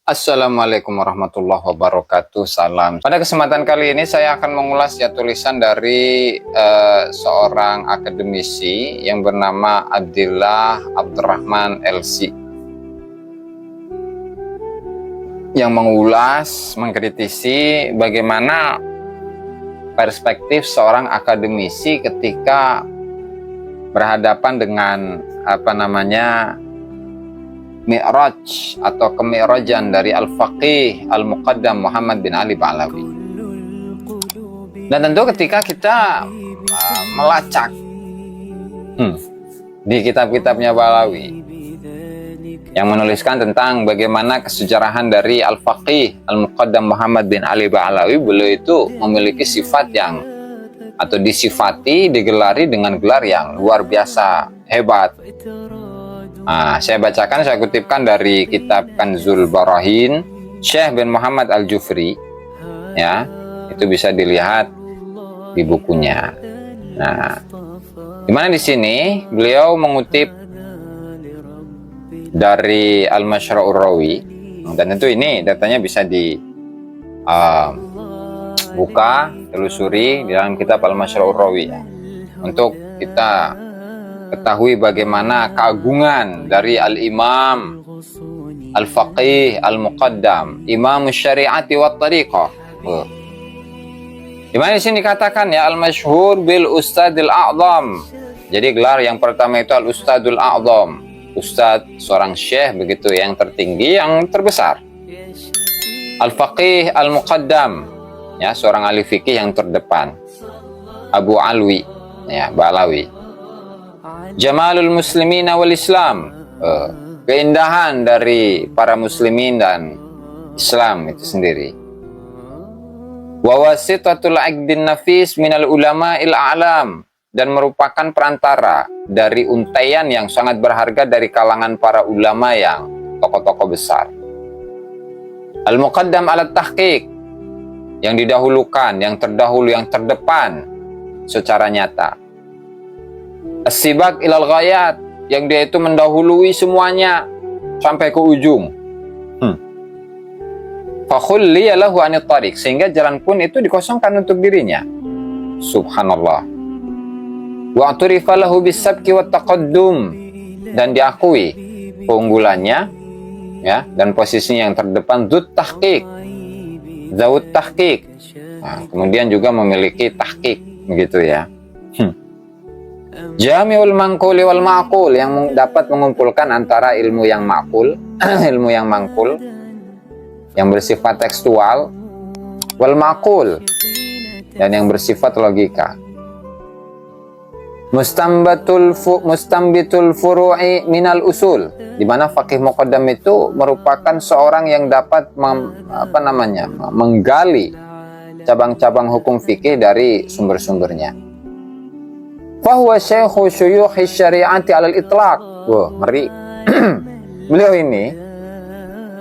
Assalamualaikum warahmatullahi wabarakatuh. Salam. Pada kesempatan kali ini saya akan mengulas tulisan dari seorang akademisi yang bernama Abdillah Abdurrahman LC, yang mengulas, mengkritisi bagaimana perspektif seorang akademisi ketika berhadapan dengan Mi'raj atau kemi'rajan dari Al-Faqih Al-Muqaddam Muhammad bin Ali Ba'alawi. Dan tentu ketika kita melacak di kitab-kitabnya Ba'alawi yang menuliskan tentang bagaimana kesejarahan dari Al-Faqih Al-Muqaddam Muhammad bin Ali Ba'alawi, beliau itu memiliki sifat yang atau disifati, digelari dengan gelar yang luar biasa hebat. Saya bacakan, saya kutipkan dari kitab Kanzul Barahin Syekh bin Muhammad Al-Jufri, ya, itu bisa dilihat di bukunya. Nah, dimana di sini beliau mengutip dari Al-Masyra'ur Rawi, dan tentu ini datanya bisa dibuka, telusuri di dalam kitab Al-Masyra'ur Rawi, ya, untuk kita ketahui bagaimana keagungan dari Al-Imam Al-Faqih Al-Muqaddam, Imam Syari'ati wa Tariqah. Dimana di sini dikatakan, ya, Al-Masyhur bil Ustadil A'zam. Jadi gelar yang pertama itu Al-Ustadul A'zam, Ustad, seorang syekh begitu yang tertinggi, yang terbesar. Al-Faqih Al-Muqaddam, ya, seorang ahli fikih yang terdepan, Abu Alwi, ya, Ba'alawi. Jamalul muslimin wal Islam, keindahan dari para muslimin dan Islam itu sendiri. Wa wasitatul aqdin nafis minal ulama il a'lam, dan merupakan perantara dari untaian yang sangat berharga dari kalangan para ulama yang tokoh-tokoh besar. Al-Muqaddam ala tahqiq, yang didahulukan, yang terdahulu, yang terdepan secara nyata. As-sibak ilal ghayat, yang dia itu mendahului semuanya sampai ke ujung. Fakhulliya lahu anit tariq, sehingga jalan pun itu dikosongkan untuk dirinya. Subhanallah. Wa aturifa lahu bisabki wat taqaddum, dan diakui keunggulannya, ya, dan posisinya yang terdepan, dzut tahqiq, zawut tahqiq. Nah, kemudian juga memiliki tahqiq, begitu, ya. Jami'ul mangkuli wal ma'qul, yang dapat mengumpulkan antara ilmu yang ma'qul, ilmu yang mangkul, yang bersifat tekstual, wal ma'qul, dan yang bersifat logika. Mustambitul furu'i minal usul, di mana faqih muqaddam itu merupakan seorang yang dapat menggali cabang-cabang hukum fikih dari sumber-sumbernya. Fahuwa syekhu syuyukhi syari'ati alal itlaq. Wah, ngeri. Beliau ini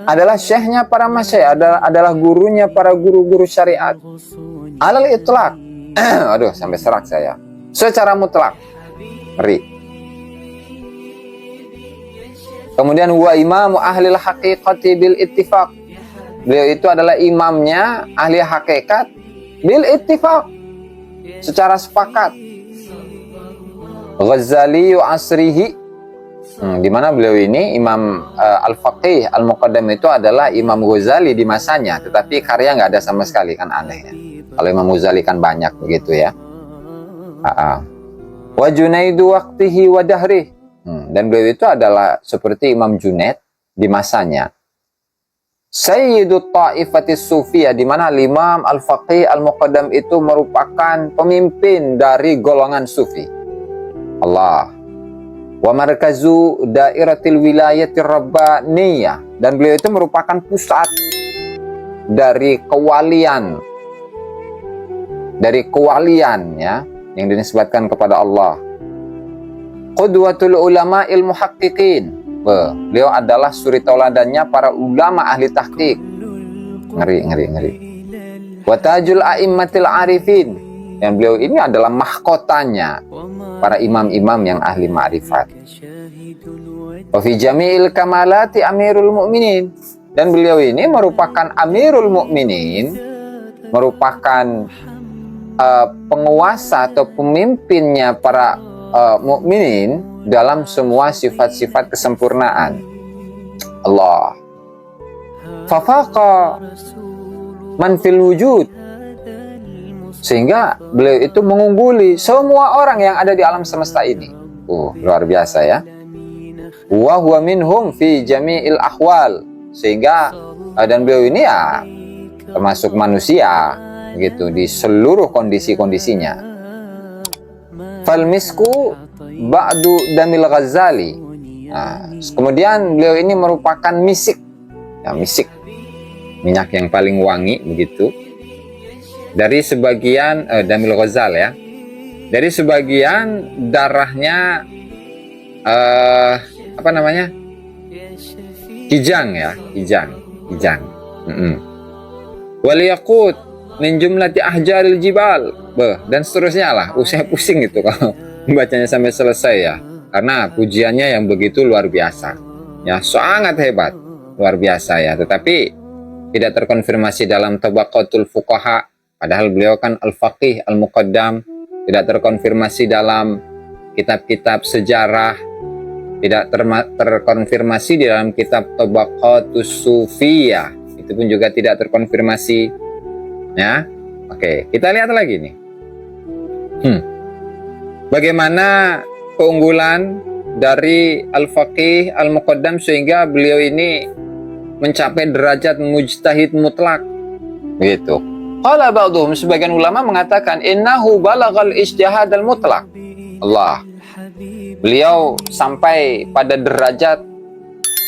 adalah syekhnya para masyayikh, adalah gurunya para guru-guru syariat alal itlaq. Aduh, sampai serak saya. Secara mutlak. Ngeri. Kemudian wa imamu ahlil haqiqati bil ittifaq. Beliau itu adalah imamnya ahli hakikat bil ittifaq, secara sepakat. Ghazali asrihi, di mana beliau ini Imam Al-Faqih Al-Muqaddam itu adalah Imam Ghazali di masanya, tetapi karya nggak ada sama sekali, kan aneh, ya. Kalau Imam Ghazali kan banyak, begitu, ya. Wa Junaidu waqtihi wa dahri, dan beliau itu adalah seperti Imam Junaid di masanya. Sayyidut Ta'ifatis Sufiyah, di mana Imam Al-Faqih Al-Muqaddam itu merupakan pemimpin dari golongan Sufi. Allah. Wa markazu dairatil wilayatir rabbaniyah, dan beliau itu merupakan pusat dari kewalian, ya, yang dinisbatkan kepada Allah. Qudwatul ulama ilmu muhaqqiqin, beliau adalah suri tauladannya para ulama ahli tahqiq. Ngeri. Wa tajul a'immatil arifin, dan beliau ini adalah mahkotanya para imam-imam yang ahli ma'rifat. Wa fi jami'il kamalati amirul mu'minin, Dan beliau ini merupakan Amirul Mukminin, merupakan penguasa atau pemimpinnya para mukminin dalam semua sifat-sifat kesempurnaan. Allah. Fafaqa man fil wujud. Sehingga beliau itu mengungguli semua orang yang ada di alam semesta ini. Luar biasa ya. Wa huwa minhum fi jami'il ahwal. Sehingga dan beliau ini ya termasuk manusia gitu di seluruh kondisi-kondisinya. Fal misku ba'du damil Ghazali. Nah, kemudian beliau ini merupakan misik. Ya, misik. Minyak yang paling wangi begitu. Dari sebagian damil Ghazal ya. Dari sebagian darahnya apa namanya? Kijang ya, kijang. Wal yaqut min jumlati ahjaril jibal. Dan seterusnya lah. Saya pusing itu kalau membacanya sampai selesai ya. Karena pujiannya yang begitu luar biasa. Ya, sangat hebat. Luar biasa ya. Tetapi tidak terkonfirmasi dalam Tabaqatul Fuqaha. Padahal beliau kan al-faqih, al-muqaddam. Tidak terkonfirmasi dalam kitab-kitab sejarah. Tidak terkonfirmasi di dalam kitab Tabaqatus Sufiyah. Itu pun juga tidak terkonfirmasi. Ya, oke, kita lihat lagi nih. Bagaimana keunggulan dari al-faqih, al-muqaddam sehingga beliau ini mencapai derajat mujtahid mutlak. Begitu. Qala ba'dhum, sebagian ulama mengatakan innahu balaghal ijtihad al-mutlak. Allah. Beliau sampai pada derajat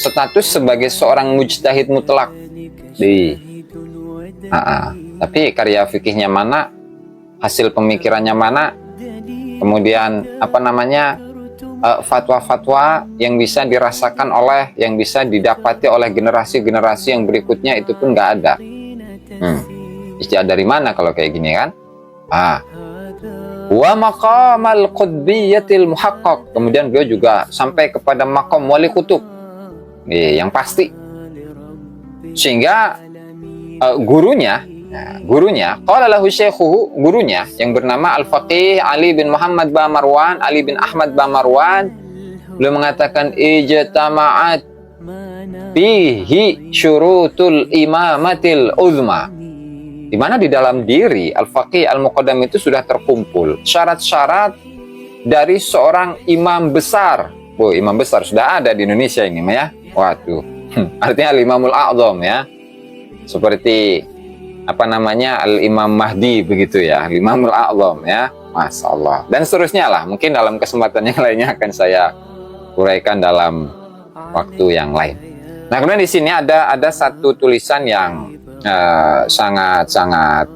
status sebagai seorang mujtahid mutlak. Tapi karya fikihnya mana, hasil pemikirannya mana, kemudian apa namanya fatwa-fatwa yang bisa dirasakan oleh, yang bisa didapati oleh generasi-generasi yang berikutnya itu pun nggak ada. Ijtihad dari mana kalau kayak gini kan? Wa maqamal qutbiyatil muhaqqaq. Kemudian beliau juga sampai kepada maqam wali kutub. Yang pasti. Sehingga gurunya qala lahu syaikhuhu, gurunya yang bernama Al-Faqih Ali bin Muhammad ba Marwan, Ali bin Ahmad ba Marwan, beliau mengatakan ijtama'at fihi syurutul imamatil uzma. Di mana di dalam diri Al-Faqih Al-Muqaddam itu sudah terkumpul syarat-syarat dari seorang imam besar. Imam besar sudah ada di Indonesia ini ya. Waduh. Artinya Al-Imamul A'zam ya. Seperti apa namanya Al-Imam Mahdi begitu ya. Al-Imamul A'zam ya. Masya Allah. Dan seterusnya lah. Mungkin dalam kesempatan yang lainnya akan saya uraikan dalam waktu yang lain. Nah, kemudian di sini ada satu tulisan yang sangat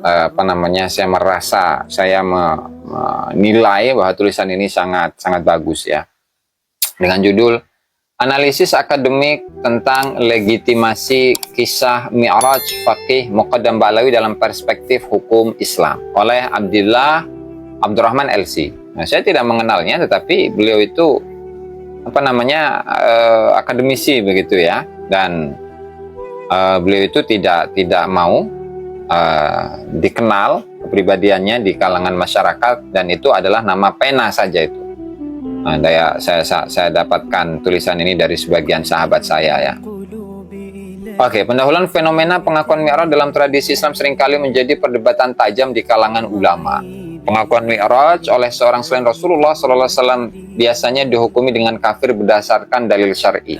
apa namanya, saya merasa saya menilai bahwa tulisan ini sangat bagus ya, dengan judul Analisis Akademik tentang Legitimasi Kisah Mi'raj Faqih Muqaddam Ba'alawi dalam Perspektif Hukum Islam oleh Abdurrahman LC. Nah, saya tidak mengenalnya, tetapi beliau itu apa namanya akademisi begitu ya, dan beliau itu tidak mau dikenal kepribadiannya di kalangan masyarakat, dan itu adalah nama pena saja itu. Nah, saya dapatkan tulisan ini dari sebagian sahabat saya ya. Oke, pendahuluan fenomena pengakuan Mi'raj dalam tradisi Islam seringkali menjadi perdebatan tajam di kalangan ulama. Pengakuan Mi'raj oleh seorang selain Rasulullah SAW biasanya dihukumi dengan kafir berdasarkan dalil syar'i.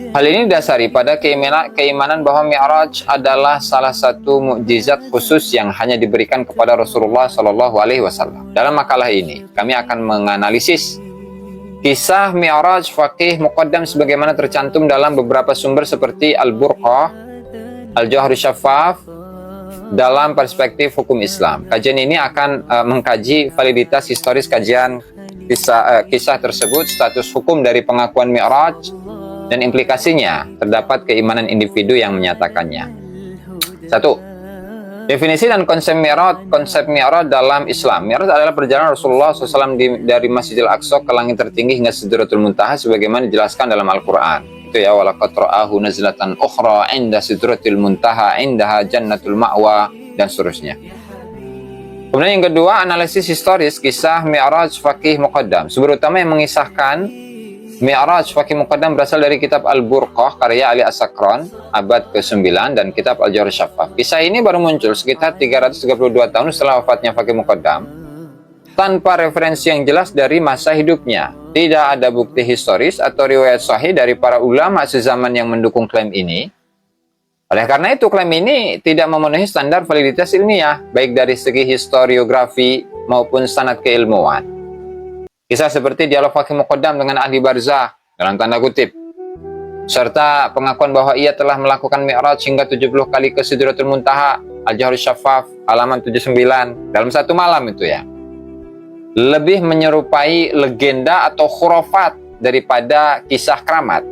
Hal ini didasari pada keimanan bahwa Mi'raj adalah salah satu mukjizat khusus yang hanya diberikan kepada Rasulullah SAW. Dalam makalah ini, kami akan menganalisis kisah Mi'raj Faqih Muqaddam sebagaimana tercantum dalam beberapa sumber seperti Al-Burqah, Al-Jawhar Syaffaf, dalam perspektif hukum Islam. Kajian ini akan mengkaji validitas historis kajian kisah tersebut, status hukum dari pengakuan Mi'raj, dan implikasinya terdapat keimanan individu yang menyatakannya. 1. Definisi dan konsep Mi'raj dalam Islam. Mi'raj adalah perjalanan Rasulullah SAW dari Masjidil Aqsa ke langit tertinggi hingga Sidratul Muntaha sebagaimana dijelaskan dalam Al-Quran. Itu ya, walaqad ra'ahu nazlatan ukhra 'inda sidratil muntaha 'indaha jannatul ma'wa, dan seterusnya. Kemudian yang kedua, analisis historis kisah Mi'raj Faqih Muqaddam. Sumber utama yang mengisahkan Mi'raj Faqih Muqaddam berasal dari kitab Al-Burqah karya Ali As-Sakran abad ke-9 dan kitab Al-Jawhar Syaffaf. Kisah ini baru muncul sekitar 332 tahun setelah wafatnya Faqih Muqaddam, tanpa referensi yang jelas dari masa hidupnya. Tidak ada bukti historis atau riwayat sahih dari para ulama sezaman yang mendukung klaim ini. Oleh karena itu, klaim ini tidak memenuhi standar validitas ilmiah, baik dari segi historiografi maupun sanad keilmuan. Kisah seperti dialog Faqih Muqaddam dengan ahli barzah, dalam tanda kutip, serta pengakuan bahwa ia telah melakukan mi'raj hingga 70 kali ke Sidratul Muntaha, Al-Jawhar Syaffaf, halaman 79, dalam satu malam itu ya, lebih menyerupai legenda atau khurafat daripada kisah keramat.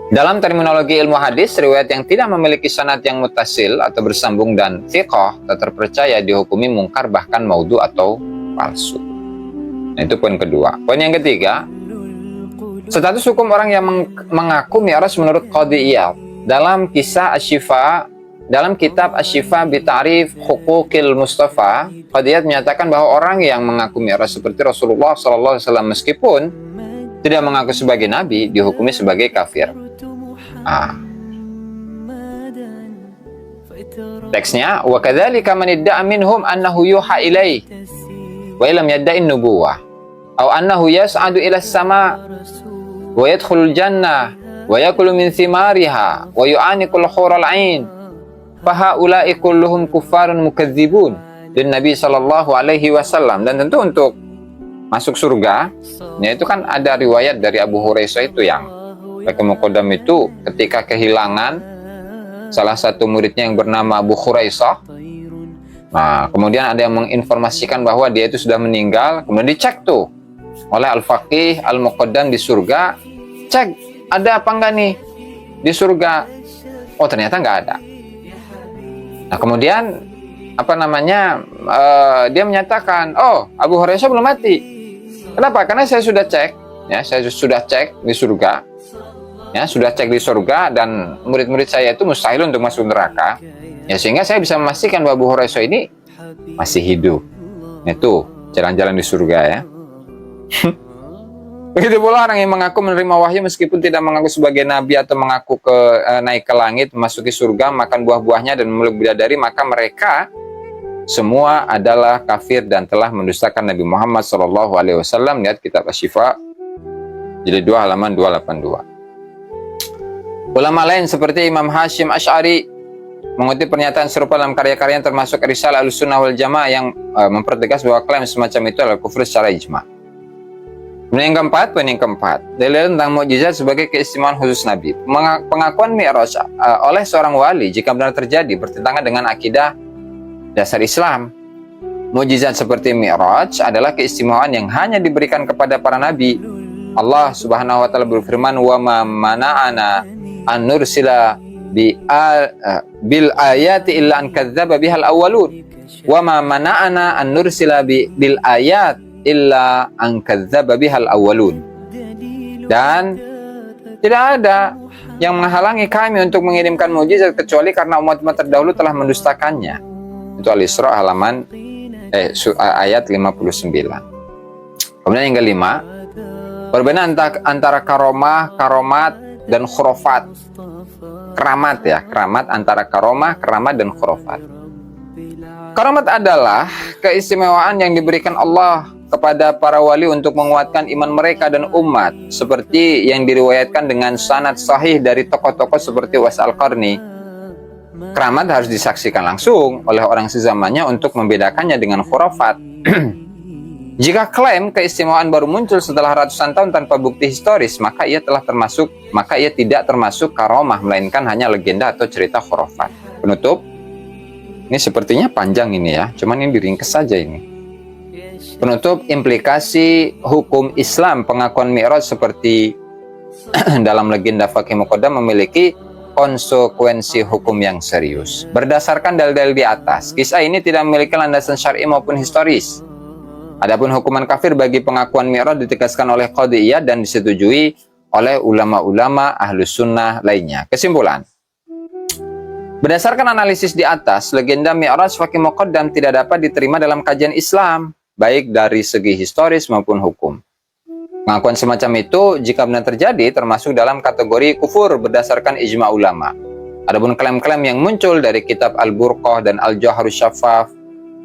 Dalam terminologi ilmu hadis, riwayat yang tidak memiliki sanad yang muttasil atau bersambung dan thiqah tak terpercaya dihukumi mungkar, bahkan maudhu atau palsu. Nah, itu poin kedua. Poin yang ketiga, status hukum orang yang mengaku mi'raj menurut Qadhi Iyad. Dalam kisah Asy-Syifa, dalam kitab Asy-Syifa bi Ta'rif Huquqil Mustafa, Qadhi Iyad menyatakan bahwa orang yang mengaku mi'raj seperti Rasulullah SAW meskipun tidak mengaku sebagai nabi dihukumi sebagai kafir. Teksnya, wa kadzalika man idda'a minhum annahu yuha ilaihi wa illam yadda'i nubuwah aw annahu yas'adu ila as-sama' wa yadkhulul jannah wa yakulu min thimariha wa yu'aniqul hural 'ain fa haula'i kulluhum kuffarun mukadzibun dan Nabi sallallahu alaihi wasallam. Dan tentu untuk masuk surga, yaitu kan ada riwayat dari Abu Hurairah itu yang Faqih Muqaddam itu ketika kehilangan salah satu muridnya yang bernama Abu Hurairah. Nah, kemudian ada yang menginformasikan bahwa dia itu sudah meninggal. Kemudian dicek tuh oleh Al-Faqih Al-Muqaddam di surga, cek ada apa enggak nih di surga. Oh, ternyata enggak ada. Nah, kemudian dia menyatakan, oh, Abu Hurairah belum mati. Kenapa? Karena saya sudah cek, ya, saya sudah cek di surga. Ya, sudah cek di surga dan murid-murid saya itu mustahil untuk masuk neraka. Ya, sehingga saya bisa memastikan bahwa Abu Hurairah ini masih hidup. Itu jalan-jalan di surga ya. Begitu pula orang yang mengaku menerima wahyu meskipun tidak mengaku sebagai nabi atau mengaku naik ke langit, memasuki surga, makan buah-buahnya dan memeluk bidadari, maka mereka semua adalah kafir dan telah mendustakan Nabi Muhammad SAW. Lihat kitab Asy-Syifa jilid 2 halaman 282. Ulama lain seperti Imam Hashim Asy'ari mengutip pernyataan serupa dalam karya-karya termasuk Risalah Ahlussunnah wal Jamaah yang mempertegas bahwa klaim semacam itu adalah kufur secara ijma'. Kemudian poin yang keempat, dalil tentang mukjizat sebagai keistimewaan khusus Nabi. Pengakuan mi'raj oleh seorang wali jika benar terjadi bertentangan dengan akidah dasar Islam. Mukjizat seperti mi'raj adalah keistimewaan yang hanya diberikan kepada para nabi. Allah Subhanahu wa taala berfirman, "Wa ma mana'ana an nursila bil ayati illa an kadzdzaba bihal awwalun." Wa ma mana'ana an nursila bil ayat illa an kadzdzaba bihal awwalun. Dan tidak ada yang menghalangi kami untuk mengirimkan mukjizat kecuali karena umat-umat terdahulu telah mendustakannya. Itu Al-Isra halaman ayat 59. Kemudian yang kelima, perbedaan antara karomat dan khurafat. Keramat ya, keramat antara keramat dan khurafat. Keramat adalah keistimewaan yang diberikan Allah kepada para wali untuk menguatkan iman mereka dan umat, seperti yang diriwayatkan dengan sanad sahih dari tokoh-tokoh seperti Uwais Al-Qarni. Keramat harus disaksikan langsung oleh orang sezamannya untuk membedakannya dengan khurafat. Jika klaim keistimewaan baru muncul setelah ratusan tahun tanpa bukti historis, maka ia tidak termasuk karomah, melainkan hanya legenda atau cerita khurafat. Penutup, ini sepertinya panjang ini ya, cuman ini diringkas saja ini. Penutup, implikasi hukum Islam pengakuan mi'raj seperti dalam legenda Faqih Muqaddam memiliki konsekuensi hukum yang serius. Berdasarkan dalil-dalil di atas, kisah ini tidak memiliki landasan syar'i maupun historis. Adapun hukuman kafir bagi pengakuan Mi'raj ditegaskan oleh Qadhi Iyad dan disetujui oleh ulama-ulama Ahlus Sunnah lainnya. Kesimpulan, berdasarkan analisis di atas, legenda Mi'raj Faqih Muqaddam tidak dapat diterima dalam kajian Islam, baik dari segi historis maupun hukum. Pengakuan semacam itu, jika benar terjadi, termasuk dalam kategori kufur berdasarkan ijma ulama. Adapun klaim-klaim yang muncul dari kitab Al-Burqah dan Al-Jawharus Syaffaf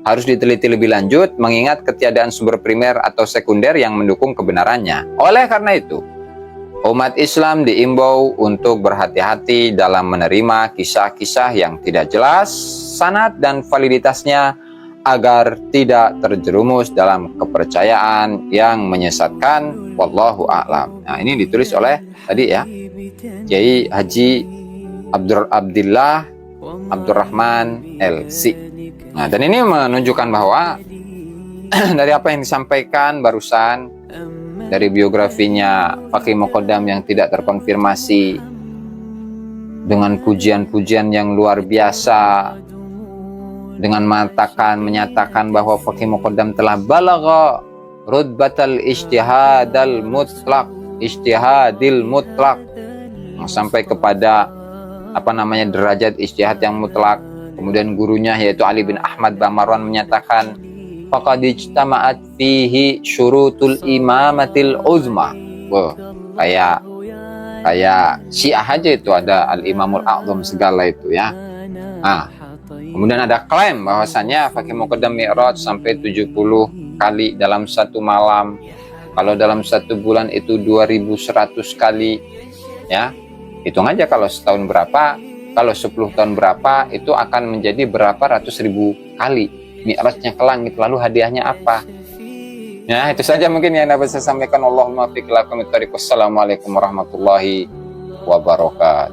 harus diteliti lebih lanjut, mengingat ketiadaan sumber primer atau sekunder yang mendukung kebenarannya. Oleh karena itu, umat Islam diimbau untuk berhati-hati dalam menerima kisah-kisah yang tidak jelas sanad dan validitasnya, agar tidak terjerumus dalam kepercayaan yang menyesatkan. Wallahu a'lam. Nah, ini ditulis oleh tadi ya, Kiai Haji Abdullah Abdurrahman LC. Nah, dan ini menunjukkan bahwa dari apa yang disampaikan barusan, dari biografinya Faqih Muqaddam yang tidak terkonfirmasi, dengan pujian-pujian yang luar biasa, dengan menyatakan bahwa Faqih Muqaddam telah balagha rutbatal ijtihadil mutlaq, sampai kepada derajat ijtihad yang mutlak. Kemudian gurunya yaitu Ali bin Ahmad Bamarwan menyatakan faqad ijtama'at fihi syurutul imamatil uzma. Wah, kayak Syiah aja itu ada al-imamul a'zam segala itu ya. Nah, kemudian ada klaim bahwasanya Faqih Muqaddam Mi'raj sampai 70 kali dalam satu malam. Kalau dalam satu bulan itu 2100 kali ya. Hitung aja kalau setahun berapa, kalau 10 tahun berapa, itu akan menjadi berapa ratus ribu kali Mi'rajnya ke langit. Lalu hadiahnya apa? Ya, itu saja mungkin yang dapat saya sampaikan. Allahumma fiqh lakum. Assalamualaikum warahmatullahi wabarakatuh.